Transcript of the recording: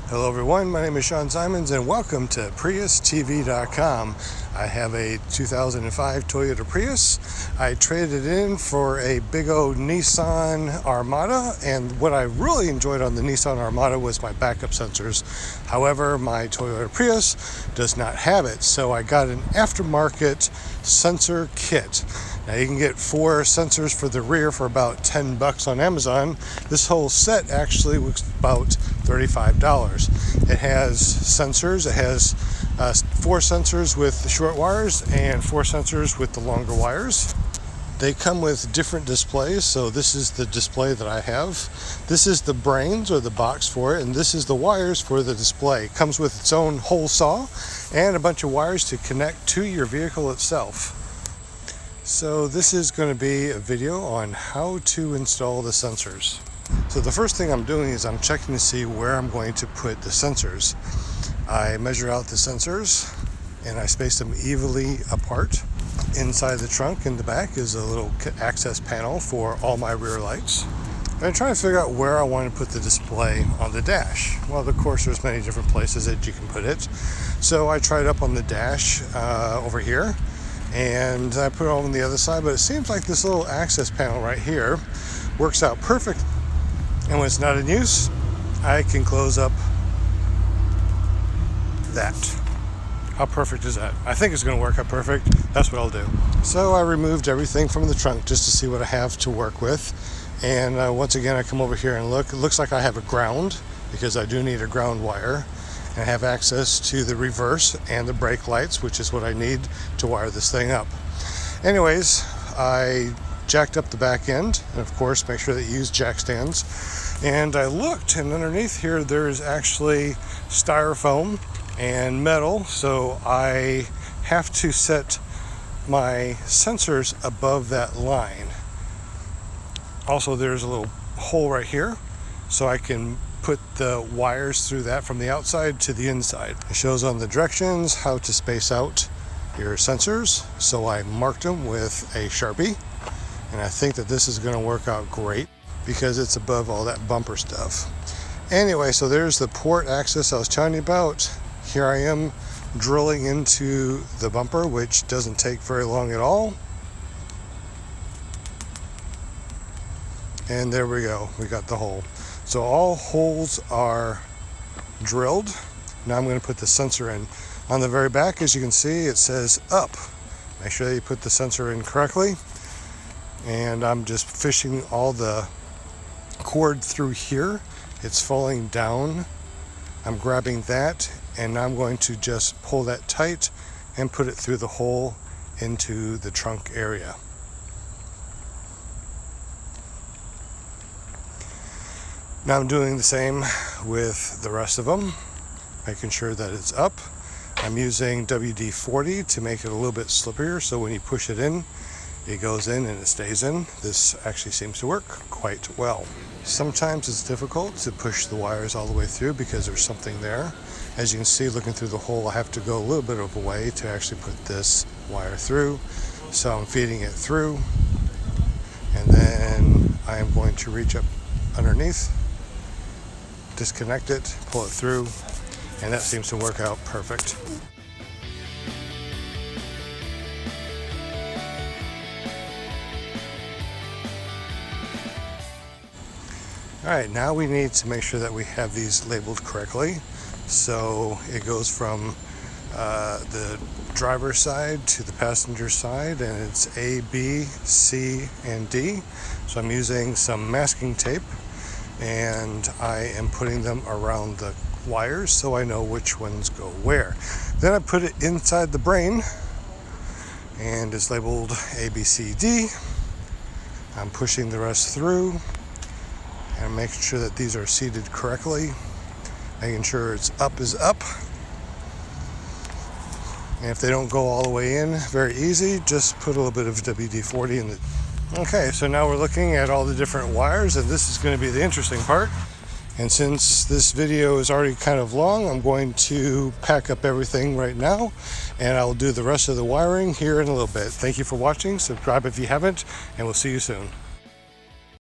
Hello everyone, my name is Sean Simons and welcome to PriusTV.com. I have a 2005 Toyota Prius. I traded it in for a big old Nissan Armada, and what I really enjoyed on the Nissan Armada was my backup sensors. However, my Toyota Prius does not have it, so I got an aftermarket sensor kit. Now you can get 4 sensors for the rear for about $10 on Amazon. This whole set actually was about $35. It has sensors. It has 4 sensors with the short wires and 4 sensors with the longer wires. They come with different displays, so this is the display that I have. This is the brains or the box for it, and this is the wires for the display. It comes with its own hole saw and a bunch of wires to connect to your vehicle itself. So this is going to be a video on how to install the sensors. So the first thing I'm doing is I'm checking to see where I'm going to put the sensors. I measure out the sensors and I space them evenly apart. Inside the trunk in the back is a little access panel for all my rear lights. I'm trying to figure out where I want to put the display on the dash. Well, of course, there's many different places that you can put it. So I tried up on the dash over here, and I put it on the other side, but it seems like this little access panel right here works out perfect. And when it's not in use, I can close up that. How perfect is that? I think it's going to work out perfect. That's what I'll do. So I removed everything from the trunk just to see what I have to work with. And once again, I come over here and look. It looks like I have a ground because I do need a ground wire. And I have access to the reverse and the brake lights, which is what I need to wire this thing up. Anyways, I jacked up the back end, and of course make sure that you use jack stands. And I looked, and underneath here there is actually styrofoam and metal, so I have to set my sensors above that line. Also, there's a little hole right here, so I can put the wires through that from the outside to the inside. It shows on the directions how to space out your sensors, so I marked them with a Sharpie, and I think that this is going to work out great because it's above all that bumper stuff. Anyway, so there's the port access I was telling you about. Here I am drilling into the bumper, which doesn't take very long at all. And there we go, we got the hole. So all holes are drilled. Now I'm going to put the sensor in. On the very back, as you can see, it says up. Make sure that you put the sensor in correctly. And I'm just fishing all the cord through here. It's falling down. I'm grabbing that, and now I'm going to just pull that tight and put it through the hole into the trunk area. Now I'm doing the same with the rest of them, making sure that it's up. I'm using WD-40 to make it a little bit slipperier, so when you push it in, it goes in and it stays in. This actually seems to work quite well. Sometimes it's difficult to push the wires all the way through because there's something there. As you can see, looking through the hole, I have to go a little bit of a way to actually put this wire through. So I'm feeding it through, and then I am going to reach up underneath, disconnect it, pull it through, and that seems to work out perfect. Alright, now we need to make sure that we have these labeled correctly. So it goes from the driver's side to the passenger side, and it's A, B, C, and D. So I'm using some masking tape, and I am putting them around the wires so I know which ones go where. Then I put it inside the brain, and it's labeled A, B, C, D. I'm pushing the rest through and making sure that these are seated correctly, making sure it's up is up. And if they don't go all the way in, very easy, just put a little bit of WD-40 in it. Okay, so now we're looking at all the different wires, and this is going to be the interesting part. And since this video is already kind of long, I'm going to pack up everything right now, and I'll do the rest of the wiring here in a little bit. Thank you for watching. Subscribe if you haven't, and we'll see you soon.